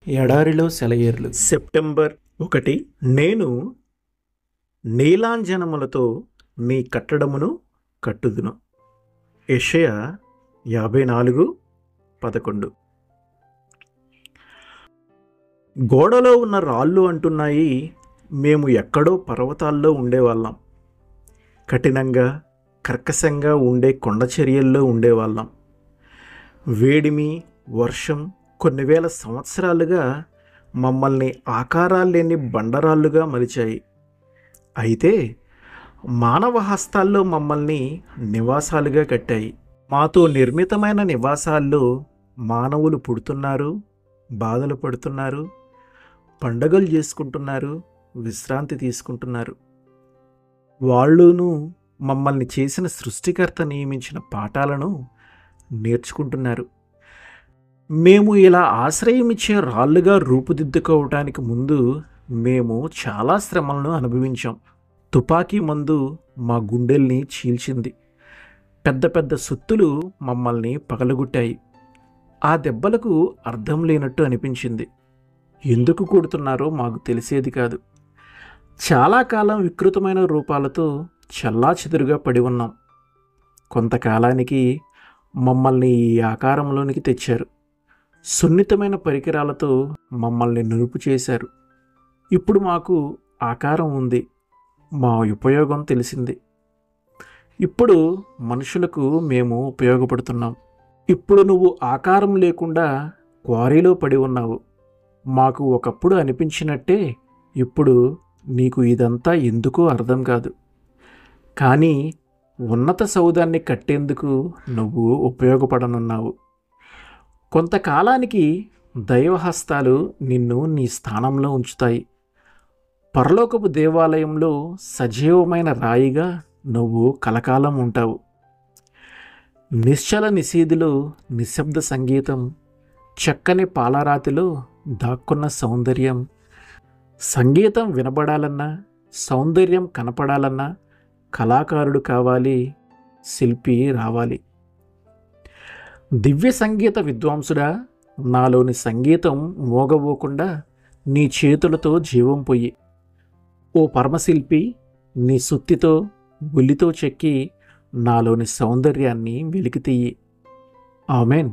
ఎడారిలో సెలయేర్లు. సెప్టెంబర్ 1. నేను నీలాంజనములతో నీ కట్టడమును కట్టుదును. యెషయా 54:11. గోడలో ఉన్న రాళ్ళు అంటున్నాయి, మేము ఎక్కడో పర్వతాల్లో ఉండేవాళ్ళం, కఠినంగా కర్కశంగా ఉండే కొండ చర్యల్లో ఉండేవాళ్ళం. వేడిమి, వర్షం కొన్ని వేల సంవత్సరాలుగా మమ్మల్ని ఆకారాలు లేని బండరాళ్ళుగా మలిచాయి. అయితే మానవ హస్తాల్లో మమ్మల్ని నివాసాలుగా కట్టాయి. మాతో నిర్మితమైన నివాసాల్లో మానవులు పుడుతున్నారు, బాధలు పడుతున్నారు, పండగలు చేసుకుంటున్నారు, విశ్రాంతి తీసుకుంటున్నారు. వాళ్ళును మమ్మల్ని చేసిన సృష్టికర్త నియమించిన పాఠాలను నేర్చుకుంటున్నారు. మేము ఇలా ఆశ్రయం ఇచ్చే రాళ్ళుగా రూపుదిద్దుకోవటానికి ముందు మేము చాలా శ్రమలను అనుభవించాం. తుపాకీ మందు మా గుండెల్ని చీల్చింది. పెద్ద పెద్ద సుత్తులు మమ్మల్ని పగలగొట్టాయి. ఆ దెబ్బలకు అర్థం లేనట్టు అనిపించింది. ఎందుకు కొడుతున్నారో మాకు తెలిసేది కాదు. చాలా కాలం వికృతమైన రూపాలతో చెల్లాచెదురుగా పడి ఉన్నాం. కొంతకాలానికి మమ్మల్ని ఈ ఆకారంలోనికి తెచ్చారు. సున్నితమైన పరికరాలతో మమ్మల్ని నునుపు చేశారు. ఇప్పుడు మాకు ఆకారం ఉంది, మా ఉపయోగం తెలిసింది. ఇప్పుడు మనుషులకు మేము ఉపయోగపడుతున్నాం. ఇప్పుడు నువ్వు ఆకారం లేకుండా క్వారీలో పడి ఉన్నావు. మాకు ఒకప్పుడు అనిపించినట్టే ఇప్పుడు నీకు ఇదంతా ఎందుకో అర్థం కాదు. కానీ ఉన్నత సౌధాన్ని కట్టేందుకు నువ్వు ఉపయోగపడనున్నావు. కొంతకాలానికి దైవహస్తాలు నిన్ను నీ స్థానంలో ఉంచుతాయి. పరలోకపు దేవాలయంలో సజీవమైన రాయిగా నువ్వు కలకాలం ఉంటావు. నిశ్చల నిశీధిలో నిశ్శబ్ద సంగీతం, చక్కని పాలరాతిలో దాక్కున్న సౌందర్యం. సంగీతం వినబడాలన్నా, సౌందర్యం కనపడాలన్నా కళాకారుడు కావాలి, శిల్పి రావాలి. దివ్య సంగీత విద్వాంసుడా, నాలోని సంగీతం మోగబోకుండా నీ చేతులతో జీవం పొయ్యి. ఓ పరమశిల్పి, నీ సుత్తితో ఉల్లితో చెక్కి నాలోని సౌందర్యాన్ని వెలికితీయి. ఆమెన్.